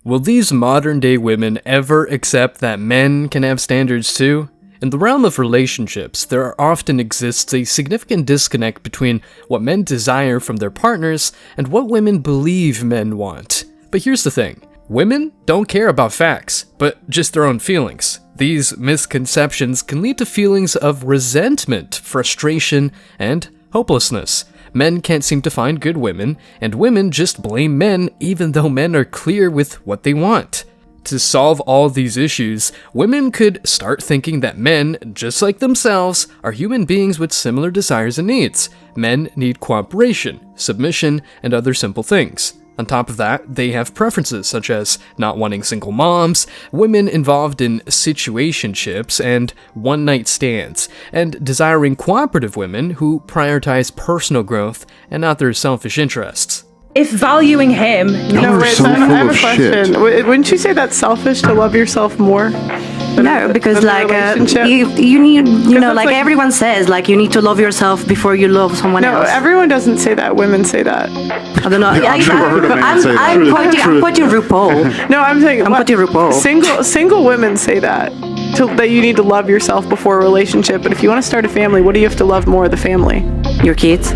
Will these modern-day women ever accept that men can have standards too? In the realm of relationships, there often exists a significant disconnect between what men desire from their partners and what women believe men want. But here's the thing. Women don't care about facts, but just their own feelings. These misconceptions can lead to feelings of resentment, frustration, and hopelessness. Men can't seem to find good women, and women just blame men even though men are clear with what they want. To solve all these issues, women could start thinking that men, just like themselves, are human beings with similar desires and needs. Men need cooperation, submission, and other simple things. On top of that, they have preferences such as not wanting single moms, women involved in situationships and one-night stands, and desiring cooperative women who prioritize personal growth and not their selfish interests. If valuing him... No, wait, so I have a full of question. shit. Wouldn't you say that's selfish to love yourself more? No, because than a like relationship? you need, you know, that's like like- everyone says, like you need to love yourself before you love someone No, else. everyone doesn't say that. Women say that. I don't know. I've never heard a man say that. I'm quoting RuPaul. No, I'm saying I'm putting RuPaul. Single women say that. That you need to love yourself before a relationship. But if you want to start a family, what do you have to love more? The family. Your kids.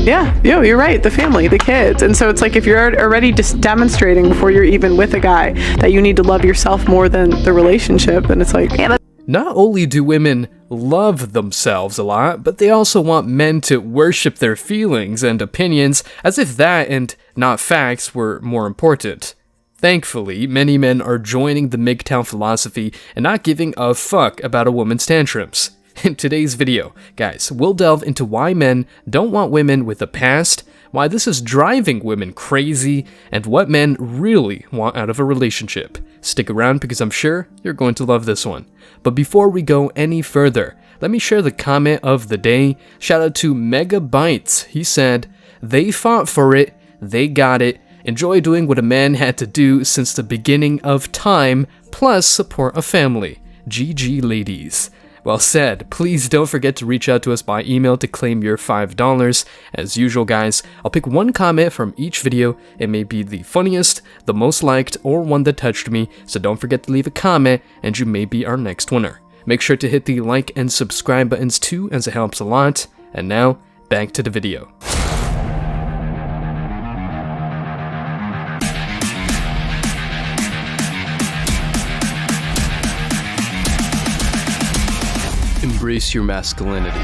Yeah, you're right. The family, the kids. And so it's like if you're already just demonstrating before you're even with a guy that you need to love yourself more than the relationship, then it's like... Yeah, but Not only do women love themselves a lot, but they also want men to worship their feelings and opinions as if that and not facts were more important. Thankfully, many men are joining the MGTOW philosophy and not giving a fuck about a woman's tantrums. In today's video, guys, we'll delve into why men don't want women with a past, why this is driving women crazy, and what men really want out of a relationship. Stick around because I'm sure you're going to love this one. But before we go any further, let me share the comment of the day. Shout out to Megabytes. He said, "They fought for it, they got it. Enjoy doing what a man had to do since the beginning of time, plus support a family. GG ladies." Well said. Please don't forget to reach out to us by email to claim your $5. As usual, guys, I'll pick one comment from each video. It may be the funniest, the most liked, or one that touched me, so don't forget to leave a comment and you may be our next winner. Make sure to hit the like and subscribe buttons too, as it helps a lot. And now, back to the video. Embrace your masculinity.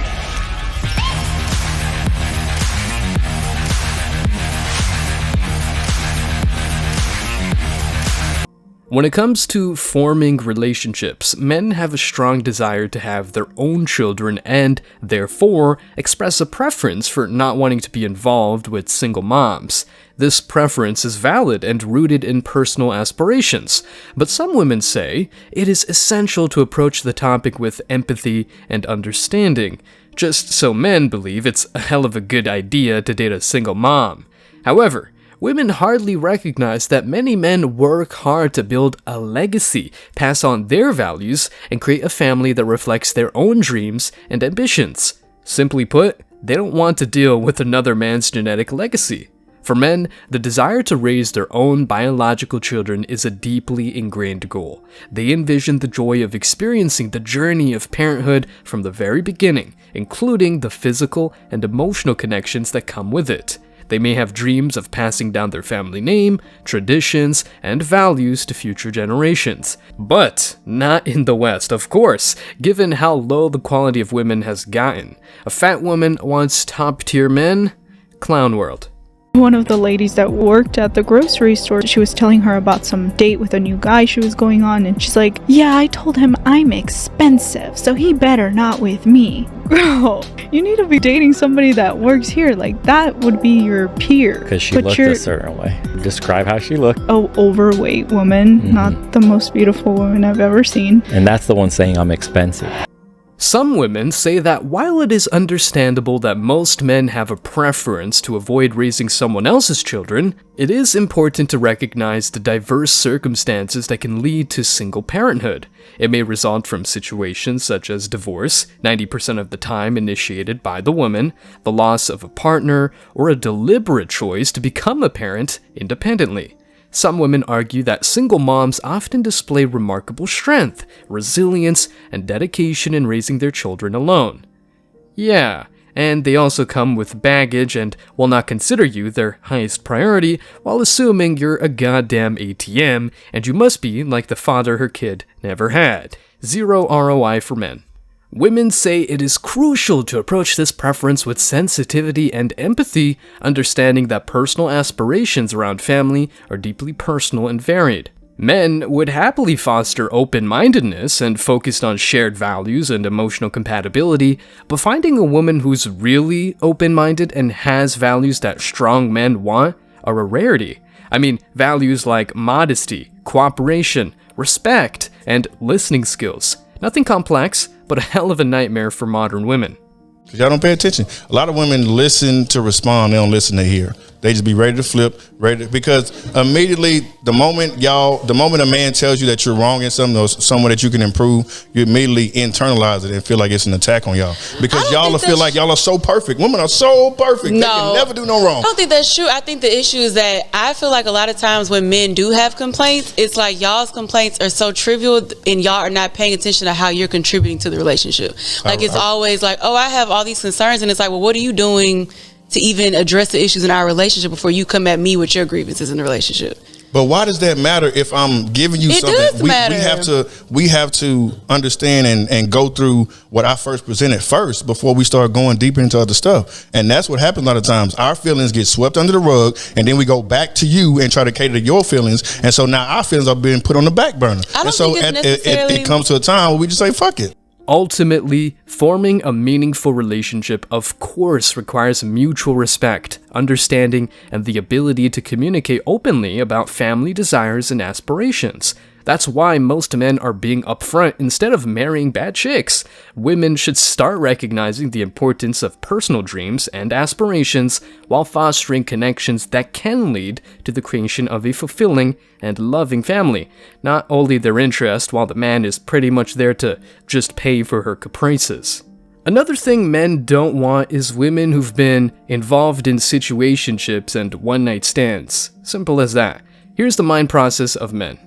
When it comes to forming relationships, men have a strong desire to have their own children and, therefore, express a preference for not wanting to be involved with single moms. This preference is valid and rooted in personal aspirations, but some women say it is essential to approach the topic with empathy and understanding, just so men believe it's a hell of a good idea to date a single mom. However, women hardly recognize that many men work hard to build a legacy, pass on their values, and create a family that reflects their own dreams and ambitions. Simply put, they don't want to deal with another man's genetic legacy. For men, the desire to raise their own biological children is a deeply ingrained goal. They envision the joy of experiencing the journey of parenthood from the very beginning, including the physical and emotional connections that come with it. They may have dreams of passing down their family name, traditions, and values to future generations. But not in the West, of course, given how low the quality of women has gotten. A fat woman wants top-tier men? Clown world. One of the ladies that worked at the grocery store, she was telling her about some date with a new guy she was going on, and she's like, "Yeah, I told him I'm expensive, so he better not with me." Girl, you need to be dating somebody that works here. Like, that would be your peer. Because she But looked you're a certain way. Describe how she looked. a overweight woman, not the most beautiful woman I've ever seen. And that's the one saying I'm expensive. Some women say that while it is understandable that most men have a preference to avoid raising someone else's children, it is important to recognize the diverse circumstances that can lead to single parenthood. It may result from situations such as divorce, 90% of the time initiated by the woman, the loss of a partner, or a deliberate choice to become a parent independently. Some women argue that single moms often display remarkable strength, resilience, and dedication in raising their children alone. Yeah, and they also come with baggage and will not consider you their highest priority while assuming you're a goddamn ATM and you must be like the father her kid never had. Zero ROI for men. Women say it is crucial to approach this preference with sensitivity and empathy, understanding that personal aspirations around family are deeply personal and varied. Men would happily foster open-mindedness and focused on shared values and emotional compatibility, but finding a woman who's really open-minded and has values that strong men want are a rarity. I mean, values like modesty, cooperation, respect, and listening skills. Nothing complex, but a hell of a nightmare for modern women. Y'all don't pay attention. A lot of women listen to respond, they don't listen to hear. They just be ready to flip, because immediately the moment a man tells you that you're wrong in something or somewhere that you can improve, you immediately internalize it and feel like it's an attack on y'all. Because y'all feel like y'all are so perfect. Women are so perfect. They can never do no wrong. I don't think that's true. I think the issue is that I feel like a lot of times when men do have complaints, it's like y'all's complaints are so trivial and y'all are not paying attention to how you're contributing to the relationship. Like it's always like, oh, I have all these concerns, and it's like, well, what are you doing to even address the issues in our relationship before you come at me with your grievances in the relationship? But why does that matter if I'm giving you something? Does matter. We have to understand and go through what I first presented first before we start going deeper into other stuff. And that's what happens a lot of times. Our feelings get swept under the rug, and then we go back to you and try to cater to your feelings. And so now our feelings are being put on the back burner. And so it comes to a time where we just say, fuck it. Ultimately, forming a meaningful relationship, of course, requires mutual respect, understanding, and the ability to communicate openly about family desires and aspirations. That's why most men are being upfront instead of marrying bad chicks. Women should start recognizing the importance of personal dreams and aspirations while fostering connections that can lead to the creation of a fulfilling and loving family, not only their interest while the man is pretty much there to just pay for her caprices. Another thing men don't want is women who've been involved in situationships and one-night stands. Simple as that. Here's the mind process of men.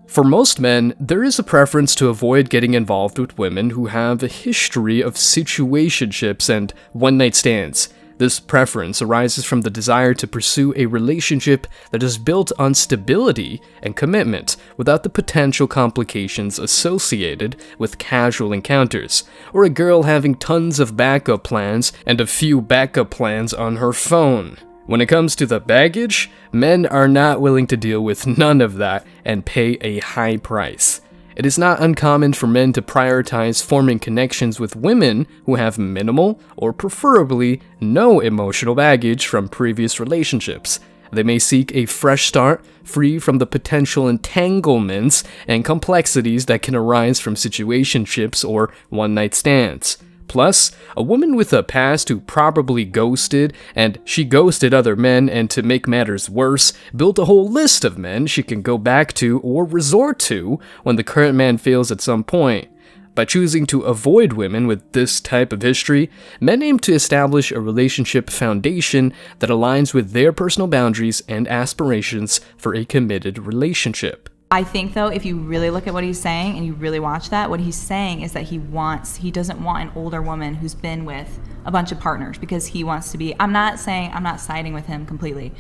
For most men, there is a preference to avoid getting involved with women who have a history of situationships and one-night stands. This preference arises from the desire to pursue a relationship that is built on stability and commitment without the potential complications associated with casual encounters, or a girl having tons of backup plans and a few backup plans on her phone. When it comes to the baggage, men are not willing to deal with none of that and pay a high price. It is not uncommon for men to prioritize forming connections with women who have minimal or preferably no emotional baggage from previous relationships. They may seek a fresh start, free from the potential entanglements and complexities that can arise from situationships or one-night stands. Plus, a woman with a past who probably ghosted, and she ghosted other men, and to make matters worse, built a whole list of men she can go back to or resort to when the current man fails at some point. By choosing to avoid women with this type of history, men aim to establish a relationship foundation that aligns with their personal boundaries and aspirations for a committed relationship. I think, though, if you really look at what he's saying and you really watch that, what he's saying is that he doesn't want an older woman who's been with a bunch of partners because he wants to be, I'm not siding with him completely,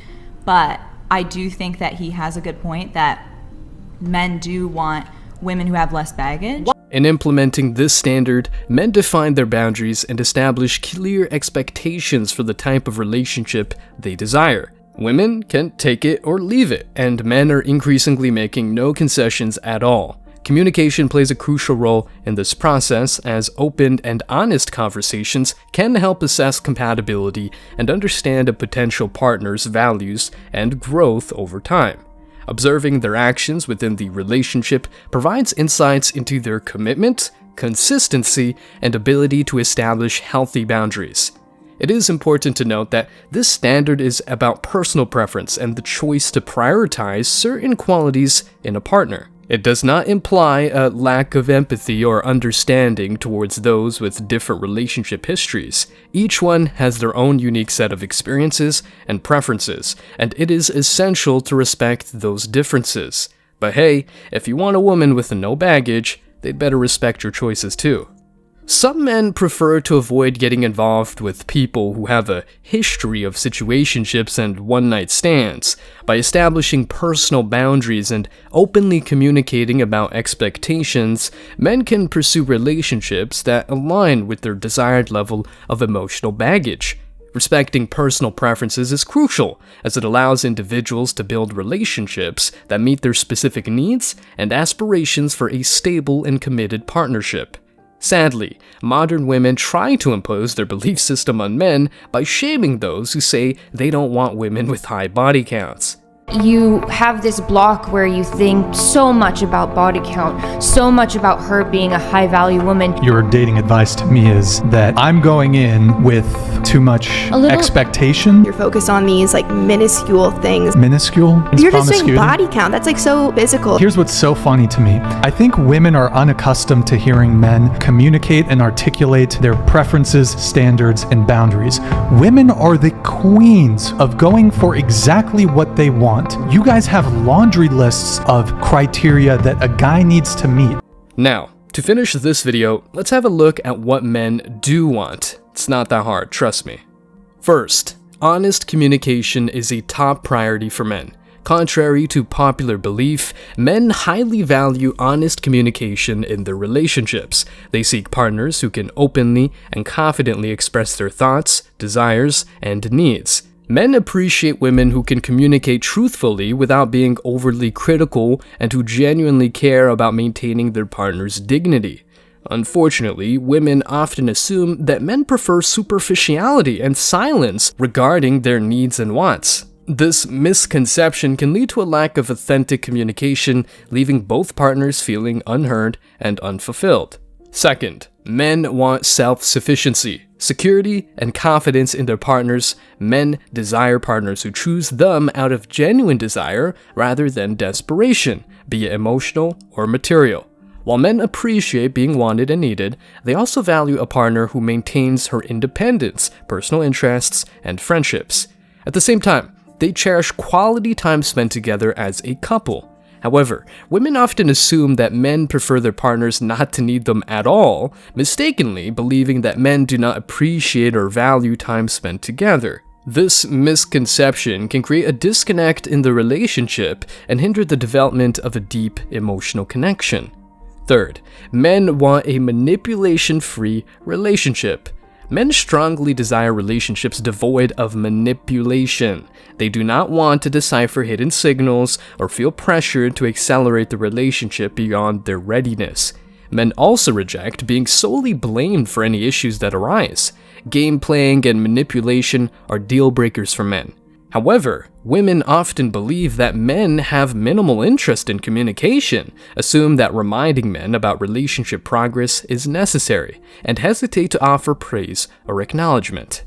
but I do think that he has a good point that men do want women who have less baggage. In implementing this standard, men define their boundaries and establish clear expectations for the type of relationship they desire. Women can take it or leave it, and men are increasingly making no concessions at all. Communication plays a crucial role in this process, as open and honest conversations can help assess compatibility and understand a potential partner's values and growth over time. Observing their actions within the relationship provides insights into their commitment, consistency, and ability to establish healthy boundaries. It is important to note that this standard is about personal preference and the choice to prioritize certain qualities in a partner. It does not imply a lack of empathy or understanding towards those with different relationship histories. Each one has their own unique set of experiences and preferences, and it is essential to respect those differences. But hey, if you want a woman with no baggage, they'd better respect your choices too. Some men prefer to avoid getting involved with people who have a history of situationships and one-night stands. By establishing personal boundaries and openly communicating about expectations, men can pursue relationships that align with their desired level of emotional baggage. Respecting personal preferences is crucial, as it allows individuals to build relationships that meet their specific needs and aspirations for a stable and committed partnership. Sadly, modern women try to impose their belief system on men by shaming those who say they don't want women with high body counts. You have this block where you think so much about body count, so much about her being a high-value woman. Your dating advice to me is that I'm going in with too much expectation. You're focused on these like minuscule things. Minuscule? You're just saying body count. That's like so physical. Here's what's so funny to me. I think women are unaccustomed to hearing men communicate and articulate their preferences, standards, and boundaries. Women are the queens of going for exactly what they want. You guys have laundry lists of criteria that a guy needs to meet. Now, to finish this video, let's have a look at what men do want. It's not that hard, trust me. First, honest communication is a top priority for men. Contrary to popular belief, men highly value honest communication in their relationships. They seek partners who can openly and confidently express their thoughts, desires, and needs. Men appreciate women who can communicate truthfully without being overly critical and who genuinely care about maintaining their partner's dignity. Unfortunately, women often assume that men prefer superficiality and silence regarding their needs and wants. This misconception can lead to a lack of authentic communication, leaving both partners feeling unheard and unfulfilled. Second, men want self-sufficiency, security, and confidence in their partners. Men desire partners who choose them out of genuine desire rather than desperation, be it emotional or material. While men appreciate being wanted and needed, they also value a partner who maintains her independence, personal interests, and friendships. At the same time, they cherish quality time spent together as a couple. However, women often assume that men prefer their partners not to need them at all, mistakenly believing that men do not appreciate or value time spent together. This misconception can create a disconnect in the relationship and hinder the development of a deep emotional connection. Third, men want a manipulation-free relationship. Men strongly desire relationships devoid of manipulation. They do not want to decipher hidden signals or feel pressured to accelerate the relationship beyond their readiness. Men also reject being solely blamed for any issues that arise. Game playing and manipulation are deal breakers for men. However, women often believe that men have minimal interest in communication, assume that reminding men about relationship progress is necessary, and hesitate to offer praise or acknowledgement.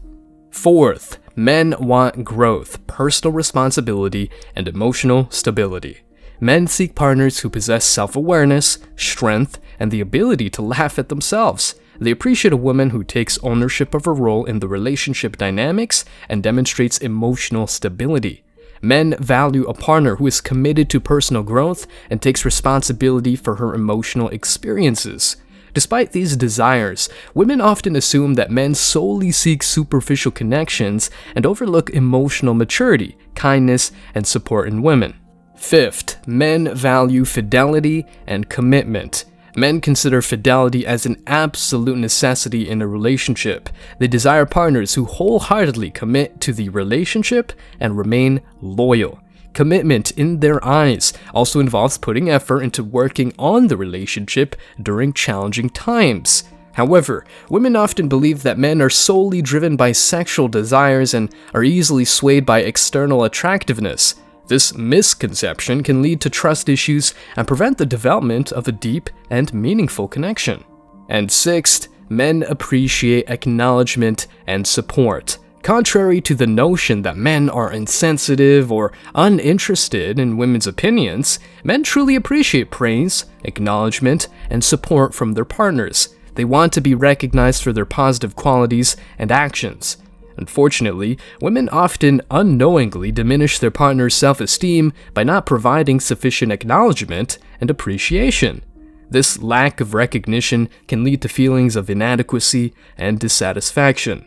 Fourth, men want growth, personal responsibility, and emotional stability. Men seek partners who possess self-awareness, strength, and the ability to laugh at themselves. They appreciate a woman who takes ownership of her role in the relationship dynamics and demonstrates emotional stability. Men value a partner who is committed to personal growth and takes responsibility for her emotional experiences. Despite these desires, women often assume that men solely seek superficial connections and overlook emotional maturity, kindness, and support in women. Fifth, men value fidelity and commitment. Men consider fidelity as an absolute necessity in a relationship. They desire partners who wholeheartedly commit to the relationship and remain loyal. Commitment in their eyes also involves putting effort into working on the relationship during challenging times. However, women often believe that men are solely driven by sexual desires and are easily swayed by external attractiveness. This misconception can lead to trust issues and prevent the development of a deep and meaningful connection. And sixth, men appreciate acknowledgement and support. Contrary to the notion that men are insensitive or uninterested in women's opinions, men truly appreciate praise, acknowledgement, and support from their partners. They want to be recognized for their positive qualities and actions. Unfortunately, women often unknowingly diminish their partner's self-esteem by not providing sufficient acknowledgement and appreciation. This lack of recognition can lead to feelings of inadequacy and dissatisfaction.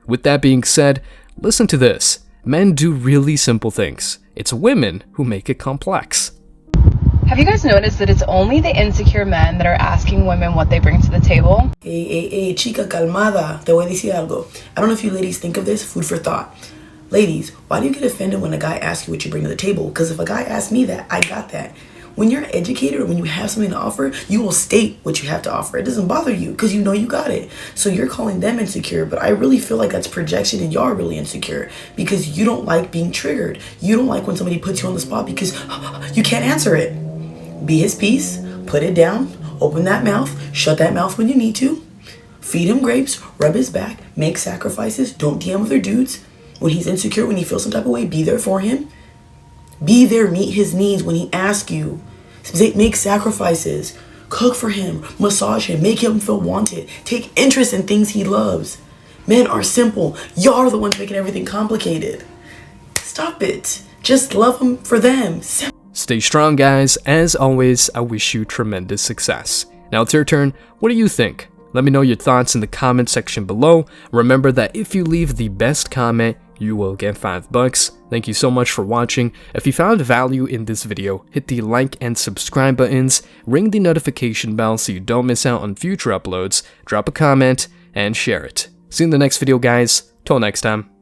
With that being said, listen to this. Men do really simple things. It's women who make it complex. Have you guys noticed that it's only the insecure men that are asking women what they bring to the table? Hey, chica, calmada. Te voy a decir algo. I don't know if you ladies think of this, food for thought. Ladies, why do you get offended when a guy asks you what you bring to the table? Because if a guy asks me that, I got that. When you're educated or when you have something to offer, you will state what you have to offer. It doesn't bother you because you know you got it. So you're calling them insecure, but I really feel like that's projection and y'all are really insecure because you don't like being triggered. You don't like when somebody puts you on the spot because you can't answer it. Be his piece, put it down, open that mouth, shut that mouth when you need to, feed him grapes, rub his back, make sacrifices, don't DM other dudes. When he's insecure, when he feels some type of way, be there for him. Be there, meet his needs when he asks you. Make sacrifices. Cook for him. Massage him. Make him feel wanted. Take interest in things he loves. Men are simple. Y'all are the ones making everything complicated. Stop it. Just love them for them. Stay strong, guys. As always, I wish you tremendous success. Now it's your turn. What do you think? Let me know your thoughts in the comment section below. Remember that if you leave the best comment, you will get $5. Thank you so much for watching. If you found value in this video, hit the like and subscribe buttons, ring the notification bell so you don't miss out on future uploads, drop a comment, and share it. See you in the next video, guys. Till next time.